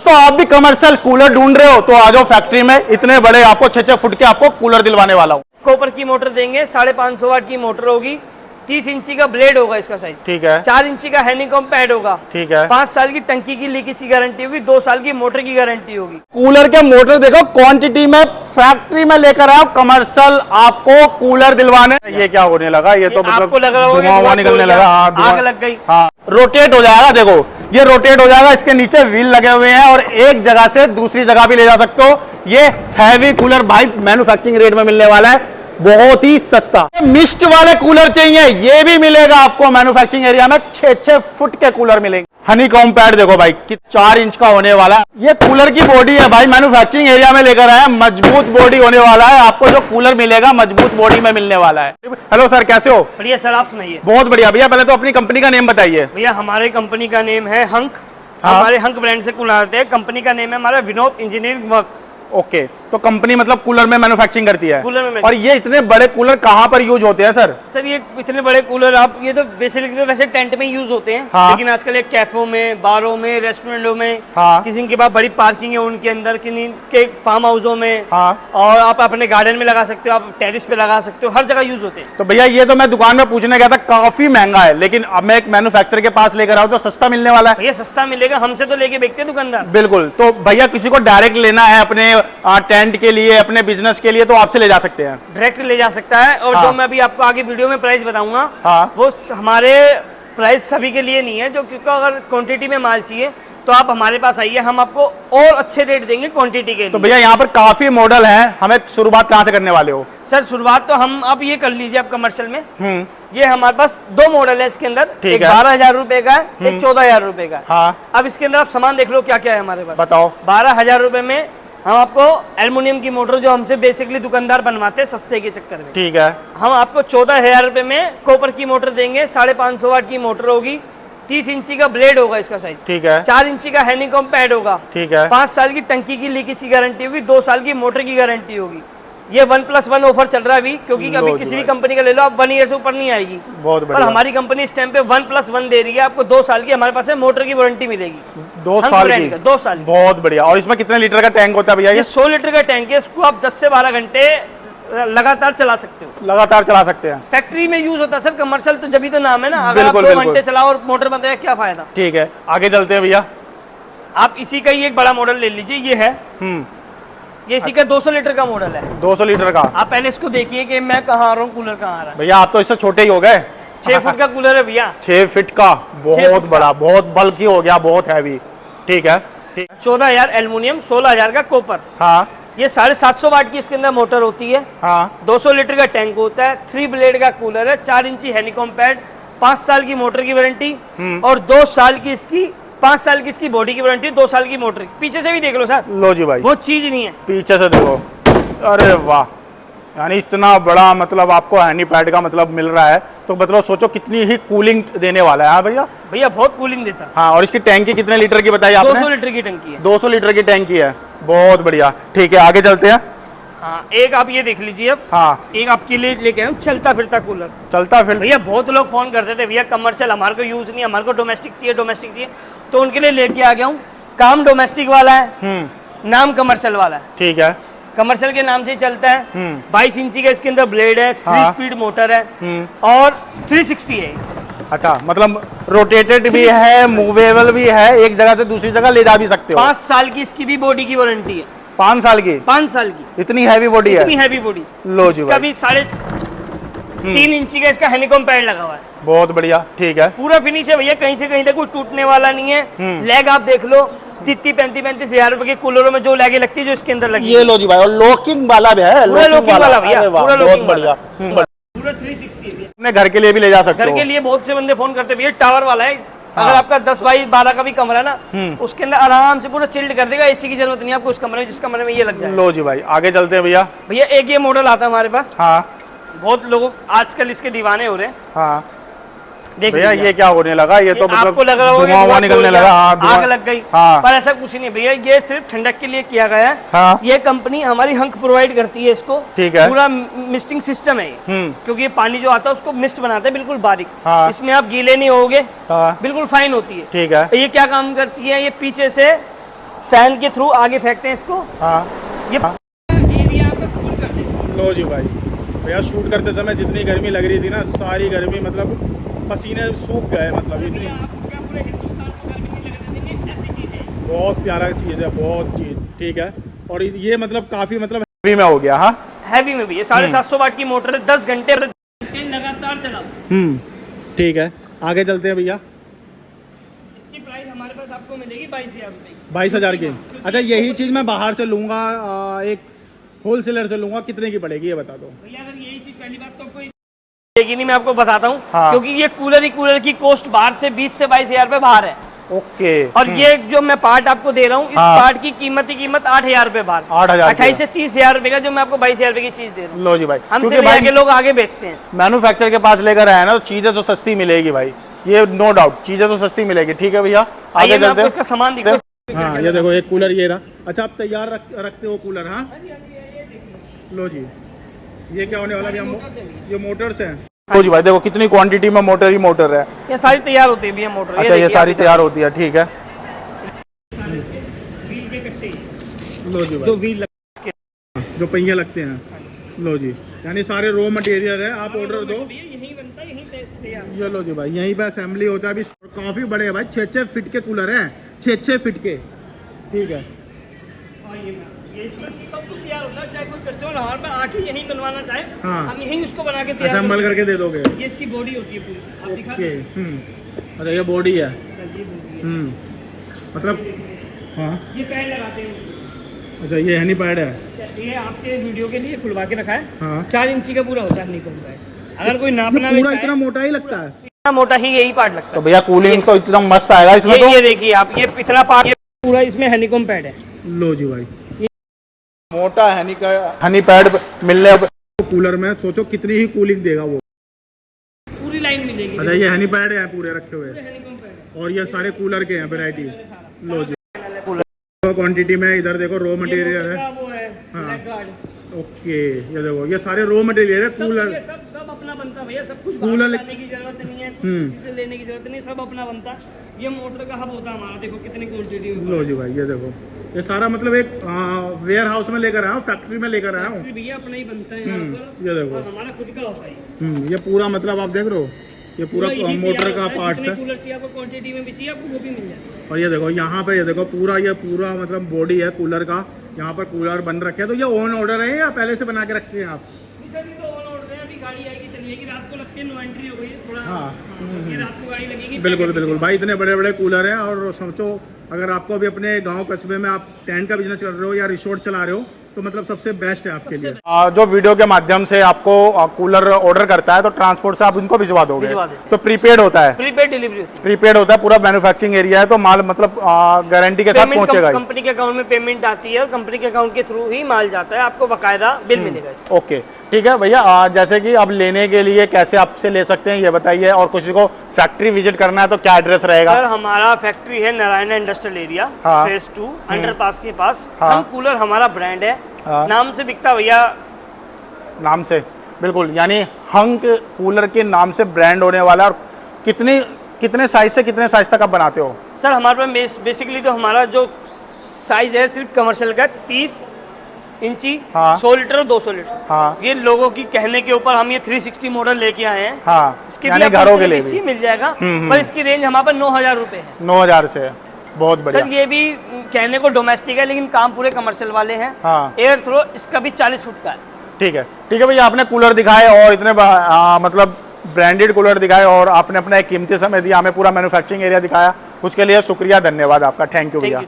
दोस्तों आप भी कमर्शियल कूलर ढूंढ रहे हो तो आ जाओ फैक्ट्री में। इतने बड़े आपको 6-6 फुट के आपको कूलर दिलवाने वाला हूँ। कॉपर की मोटर देंगे, 550 वाट की मोटर होगी, 30 इंची का ब्लेड होगा इसका साइज, ठीक है। 4 इंची का हैनिकॉम पैड होगा, ठीक है। 5 साल की टंकी की लीकेज की गारंटी होगी, 2 साल की मोटर की गारंटी होगी। कूलर के मोटर देखो क्वांटिटी में फैक्ट्री में लेकर आओ, कमर्शियल आपको कूलर दिलवाने। ये क्या होने लगा, ये तो आपको लग रहा मतलब धुआं निकलने लगा, आग लग गई। हाँ, रोटेट हो जाएगा। देखो ये रोटेट हो जाएगा, इसके नीचे व्हील लगे हुए हैं और एक जगह से दूसरी जगह भी ले जा सकते हो। ये हैवी कूलर भाई मैन्युफैक्चरिंग रेट में मिलने वाला है, बहुत ही सस्ता। मिस्ट वाले कूलर चाहिए, ये भी मिलेगा आपको मैन्युफैक्चरिंग एरिया में। 6-6 फुट के कूलर मिलेंगे। हनीकॉम पैड देखो भाई कि 4 इंच का होने वाला है। ये कूलर की बॉडी है भाई, मैन्युफैक्चरिंग एरिया में लेकर आए, मजबूत बॉडी होने वाला है। आपको जो कूलर मिलेगा मजबूत बॉडी में मिलने वाला है। हेलो सर, कैसे हो? बढ़िया सर, आप सुनाइए। बहुत बढ़िया भैया। पहले तो अपनी कंपनी का नेम बताइए। भैया हमारे कंपनी का नेम है हंक। हमारे हंक ब्रांड से कूलर आते हैं। कंपनी का नेम है हमारा विनोद इंजीनियरिंग वर्क्स। ओके, तो कंपनी मतलब कूलर में मैन्युफैक्चरिंग करती है। कूलर में। और ये इतने बड़े कूलर कहाँ पर यूज होते हैं सर? सर ये इतने बड़े कूलर आप ये तो बेसिकली तो वैसे टेंट में यूज होते हैं। हाँ। लेकिन आजकल एक कैफों में, बारों में, रेस्टोरेंटों में, हाँ। किसी के पास बड़ी पार्किंग है उनके अंदर, किसी के फार्म हाउसों में, हाँ। और आप अपने गार्डन में लगा सकते हो, आप टेरिस पे लगा सकते हो, हर जगह यूज होते हैं। तो भैया ये तो मैं दुकान में पूछने गया था, काफी महंगा है, लेकिन अब मैं एक मैन्युफैक्चरर के पास लेकर आऊँ तो सस्ता मिलने वाला है। भैया सस्ता मिलेगा, हमसे तो लेके बेचते हैं दुकानदार। बिल्कुल। तो भैया किसी को डायरेक्ट लेना है अपने टेंट के लिए, अपने बिजनेस के लिए, तो आपसे ले जा सकते हैं। डायरेक्ट ले जा सकता है। और हाँ। जो मैं अभी आपको आगे वीडियो में प्राइस बताऊंगा, हाँ। वो हमारे प्राइस सभी के लिए नहीं है। जो क्योंकि अगर क्वांटिटी में माल चाहिए तो आप हमारे पास आइए, हम आपको और अच्छे रेट देंगे क्वांटिटी के लिए। तो भैया यहाँ पर काफी मॉडल हैं, हमें शुरुआत कहाँ से करने वाले हो? सर शुरुआत तो हम आप ये कर लीजिए, आप कमर्शियल में। ये हमारे पास 2 मॉडल है इसके अंदर, एक 12,000 रुपए का है, एक 14,000 रुपए का है। हाँ। अब इसके अंदर आप सामान देख लो क्या क्या है हमारे पास। बताओ। 12,000 रुपए में हम आपको एल्युमिनियम की मोटर, जो हमसे बेसिकली दुकानदार बनवाते हैं सस्ते के चक्कर में, ठीक है। हम आपको 14,000 रुपए में कॉपर की मोटर देंगे। 550 वाट की मोटर होगी, 30 इंची का ब्लेड होगा इसका साइज, ठीक है। 4 इंची का हैनिकॉम पैड होगा, ठीक है। 5 साल की टंकी की लीकेज की गारंटी होगी, 2 साल की मोटर की गारंटी होगी। ये 1+1 ऑफर चल रहा है अभी, क्योंकि अभी किसी भी कंपनी का ले लो आप 1 ईयर से ऊपर नहीं आएगी। बहुत और बढ़िया। हमारी कंपनी इस टाइम पे 1+1 दे रही है आपको, 2 साल की हमारे पास है मोटर की वारंटी मिलेगी। 2 साल की? 2 साल। बहुत बढ़िया। और इसमें कितने लीटर का टैंक होता है भैया? ये 100 लीटर का टैंक है, इसको आप 10 से 12 घंटे लगातार चला सकते हो। लगातार चला सकते हैं। फैक्ट्री में यूज होता है सर, कमर्शियल तो जब भी तो नाम है ना। अगर आप बिल्कुल, 2 बिल्कुल। घंटे चलाओ और मोटर बंद है क्या फायदा। ठीक है, आगे चलते हैं भैया। आप इसी का ही एक बड़ा मॉडल ले लीजिए, ये है। ये इसी का 200 लीटर का मॉडल है। 200 लीटर का? आप पहले इसको देखिए कि मैं कहाँ आ रहा हूँ, कूलर कहाँ आ रहा है। भैया आप तो इससे छोटे ही हो गए। 6 फुट का कूलर है भैया। 6 फीट का? बहुत बड़ा, बहुत बल्कि हो गया, बहुत हैवी। ठीक है। 14,000 एल्युमिनियम, 16,000 का कॉपर। हाँ। ये 750 वाट की इसके अंदर मोटर होती है। हाँ। 200 लीटर का टैंक होता है, 3 ब्लेड का कूलर है, 4 इंची हैनिकॉम पैड, 5 साल की मोटर की वारंटी, और 2 साल की इसकी 5 साल की इसकी बॉडी की वारंटी, 2 साल की मोटर की। पीछे से भी देख लो सर। लो जी भाई, वो चीज नहीं है। पीछे से देखो। अरे वाह, यानी इतना बड़ा मतलब आपको हैनी पैड का मतलब मिल रहा है, तो मतलब सोचो कितनी ही कूलिंग देने वाला है। हाँ भैया। भैया बहुत कूलिंग देता है। हाँ, और इसकी टैंकी कितने लीटर की बताई आपने? 200 लीटर की टंकी है। 200 लीटर की टैंकी है, बहुत बढ़िया। ठीक है, आगे चलते हैं। हाँ, एक आप ये देख लीजिए अब। हाँ। एक आपके लिए लेके आया हूं, चलता फिरता कूलर। चलता फिर? भैया बहुत लोग फोन करते थे, भैया कमर्शियल हमारे को यूज नहीं, हमारे को डोमेस्टिक चाहिए, डोमेस्टिक चाहिए, तो उनके लिए लेके आ गया हूँ। काम डोमेस्टिक वाला है, नाम कमर्शियल वाला है। ठीक है। कमर्शियल के नाम से ही चलता है। 22 इंची का इसके अंदर ब्लेड है, 3 स्पीड मोटर है, और 360 है। अच्छा, मतलब रोटेटेड भी है, मूवेबल भी है, एक जगह से दूसरी जगह ले जा भी सकते हो। 5 साल की इसकी भी बॉडी की वारंटी है। 5 साल की? 5 साल की। इतनी हैवी बॉडी है? इतनी हैवी बॉडी। लो जी इसका भाई। भी 3.5 इंची का इसका हैनिकॉम पैड लगा हुआ है। बहुत बढ़िया। ठीक है। पूरा फिनिश है भैया, कहीं से कहीं तक कोई टूटने वाला नहीं है। लेग आप देख लो, 33-35 हजार रुपए के कूलरों में जो लेगे लगती है, जो इसके अंदर लगी। ये लो जी भाई, और लॉकिंग वाला भी है। पूरा लॉकिंग वाला भैया, पूरा बहुत लॉकिंग बढ़िया। पूरा 360 है। अपने घर के लिए भी ले जा सकते घर हो। के लिए बहुत से बंदे फोन करते हैं, भैया टावर वाला है। अगर आपका 10 बाई 12 का भी कमरा है ना, उसके अंदर आराम से पूरा चिल्ड कर देगा, एसी की जरूरत नहीं है आपको उस कमरे में, जिस कमरे में ये लग जाए। लो जी भाई, आगे चलते हैं भैया। भैया एक ये मॉडल आता है हमारे पास। हाँ। बहुत लोग आजकल इसके दीवाने हो रहे हैं। हाँ देख भैया, लीजिए। ये क्या होने लगा? ये तो मतलब आपको लग रहा होगा धुआं निकलने लगा। हाँ, आग लग गई। हाँ। पर ऐसा कुछ नहीं भैया, ये सिर्फ ठंडक के लिए किया गया है। हाँ। ये कंपनी हमारी हंक प्रोवाइड करती है इसको। ठीक है। पूरा मिस्टिंग सिस्टम है ये। क्योंकि ये पानी जो आता है उसको मिस्ट बनाते हैं बिल्कुल बारीक। हाँ। इसमें आप गीले नहीं होगे। हाँ। बिल्कुल फाइन होती है। ठीक है। ये क्या काम करती है, ये पीछे से फैन के थ्रू आगे फेंकते हैं इसको, हाँ ये एरिया आपका कूल कर देगा। लो जी भाई, भैया शूट करते समय जितनी गर्मी लग रही थी ना, सारी गर्मी मतलब पसीने सूख गए, मतलब इतनी आपको क्या पूरे हिंदुस्तान को गर्मी नहीं लगने देंगे, ऐसी चीज़ है। बहुत प्यारा चीज़ है, बहुत चीज़ ठीक है। और ये मतलब काफ़ी मतलब हैवी में हो गया। हाँ हैवी में भी है, 750 वाट की मोटर है, 10 घंटे लगातार चलाओ। ठीक है, आगे चलते हैं भैया। इसकी प्राइस हमारे पास आपको मिलेगी 22,000 रुपये। 22,000 की। अच्छा, यही चीज़ मैं बाहर से लूँगा, एक होलसेलर से लूँगा, कितने की पड़ेगी ये बता दो भैया। अगर यही चीज़ पहली बात तो कोई लेकिन नहीं, मैं आपको बताता हूँ, हाँ। क्योंकि ये कूलर की कॉस्ट बाहर से 20 से 22,000 रुपये बाहर है। ओके। और ये जो मैं पार्ट आपको दे रहा हूँ, इस हाँ। पार्ट की कीमत 8,000 रुपये बाहर, 8,000 28 से 30,000 रुपये का, जो मैं आपको 22,000 रुपये की चीज़ दे रहा हूँ। लो जी भाई, हमसे क्योंकि ले भाई के लोग आगे बेचते हैं। मैन्युफैक्चरर के पास लेकर आए ना, तो चीज़ें तो सस्ती मिलेगी भाई, ये नो डाउट, चीज़ें तो सस्ती मिलेगी। ठीक है भैया, आगे आइए मैं चलते आपको हैं। इसका सामान दिखाऊं। हाँ ये देखो, एक कूलर ये रहा। अच्छा, आप तैयार रखते हो कूलर? हाँ लो जी, ये क्या होने वाला है? ये मोटर्स हैं। लो जी भाई, देखो कितनी क्वांटिटी में मोटर ही मोटर है। ये सारी तैयार होती है भैया मोटर। अच्छा, ये सारी तैयार होती है, ठीक है। व्हील के कट्टे, लो जी जो भाई, व्हील जो पहिए लगते हैं। लो जी, यानी सारे रॉ मटेरियल है, आप ऑर्डर दो, यहीं बनता है, यहीं तैयार। ये लो जी भाई, यहीं पे असेंबली होता है। अभी काफ़ी बड़े है भाई, 6-6 फीट के कूलर हैं, 6-6 फीट के। ठीक है, ये सब कुछ तैयार होता है, चाहे कोई कस्टमर हमारे पास आके यहीं बनवाना चाहे, हाँ। हम यहीं उसको बना के तैयार असेंबल करके दे दोगे। ये इसकी बॉडी होती है पूरी, आप दिखा ओके। अच्छा, ये बॉडी है। ये body है। मतलब हाँ, ये पैड लगाते हैं उसको। अच्छा, ये हैनी पैड है। ये आपके वीडियो के लिए खुलवा के रखा है। हाँ, 4 इंची का पूरा होता है हनीकॉम्ब पैड। अगर कोई नापना ये भी पूरा चाहे, इतना मोटा ही लगता है? इतना मोटा ही यही पार्ट लगता तो भैया कूलिंग तो इतना मस्त आएगा इसमें है। तो। ये देखिए आप, ये इतना पार्ट, ये पूरा इसमें हनीकॉम्ब पैड है। लो जी भाई, मोटा हनी पैड मिलने कूलर में, सोचो कितनी ही कूलिंग देगा वो। पूरी लाइन मिलेगी। अच्छा, ये हनी पैड है पूरे रखे हुए, हनीकॉम्ब पैड और ये सारे कूलर के हैं वैरायटी। लो जी, कूलर क्वांटिटी में इधर देखो रॉ मटेरियल है। वो है हाँ। Black guard. ओके, ये देखो, ये सारे रॉ मटेरियल है। सब कूलर ये सब अपना बनता है भैया, सब कुछ कूलर बाहर लाने की जरूरत नहीं है, कुछ हम्म। किसी से लेने की जरूरत नहीं, सब अपना बनता है। ये मोटर का हब होता है हमारा, देखो कितनी क्वांटिटी में। लो जी भाई, ये देखो, ये सारा मतलब एक वेयर हाउस में लेकर आया हूँ, फैक्ट्री में लेकर आया हूँ। भैया अपना ही बनता है यहाँ पर, ये देखो, और हमारा खुद का होता है। ये पूरा मतलब आप देख रहे हो, ये पूरा यही मोटर तैयार का होता है, पार्ट जितने है। कूलर चाहिए आपको, क्वांटिटी में भी चाहिए आपको, वो भी मिल जाता है। और ये देखो यहाँ पे, ये देखो पूरा, ये पूरा मतलब बॉडी है कूलर का, यहाँ पर कूलर बन रखे हैं। तो ये ऑन ऑर्डर है या पहले से बना के रखते हैं आप? सर ये तो ऑन ऑर्डर है, अभी गाड़ी आएगी चलिएगी, रात को लगती है, नो एंट्री हो गई है थोड़ा। हाँ। बस ये रात को गाड़ी लगेगी। बिल्कुल बिल्कुल भाई, इतने बड़े बड़े कूलर हैं। और समझो, अगर आपको भी अपने गांव कस्बे में आप टेंट का बिजनेस कर रहे हो या रिसोर्ट चला रहे हो, तो मतलब सबसे बेस्ट है आपके लिए। जो वीडियो के माध्यम से आपको कूलर ऑर्डर करता है, तो ट्रांसपोर्ट से आप उनको भिजवा दोगे? भिजवा देंगे। तो प्रीपेड होता है? प्रीपेड डिलीवरी होती है। प्रीपेड होता है, पूरा मैन्युफैक्चरिंग एरिया है, तो माल मतलब गारंटी के साथ पहुंचेगा ही। कंपनी के अकाउंट में पेमेंट आती है, और कंपनी के अकाउंट के थ्रू ही माल जाता है, आपको बकायदा बिल मिलेगा इसका। ओके, ठीक है भैया। जैसे कि अब लेने के लिए कैसे आपसे ले सकते हैं ये बताइए, और किसी को फैक्ट्री विजिट करना है तो क्या एड्रेस रहेगा? सर हमारा फैक्ट्री है नारायणा इंडस्ट्रियल एरिया, हाँ। फेज 2 अंडरपास के पास। हाँ। हम कूलर, हमारा ब्रांड है, हाँ। नाम से बिकता भैया, नाम से, बिल्कुल, यानी हंक कूलर के नाम से ब्रांड होने वाला है। और कितने साइज से कितने साइज तक आप बनाते हो? सर हमारे पास बेसिकली तो हमारा जो साइज है सिर्फ कमर्शियल का 30 इंची, हाँ। 100 लीटर और 200 लीटर। हाँ ये लोगों की कहने के ऊपर हम ये 360 मॉडल लेके आए हैं। हाँ, इसके यानी भी घरों के लिए भी मिल जाएगा, पर इसकी रेंज हमारे पास 9,000 रुपए है। 9,000 से, बहुत बढ़िया। सर ये भी कहने को डोमेस्टिक है, लेकिन काम पूरे कमर्शियल वाले हैं। हाँ। एयर थ्रो इसका भी 40 फुट का है। ठीक है भैया, आपने कूलर दिखाए और इतने मतलब ब्रांडेड कूलर दिखाए, और आपने अपना एक कीमती समय दिया, हमें पूरा मैन्युफैक्चरिंग एरिया दिखाया, उसके लिए शुक्रिया, धन्यवाद आपका। थैंक यू भैया।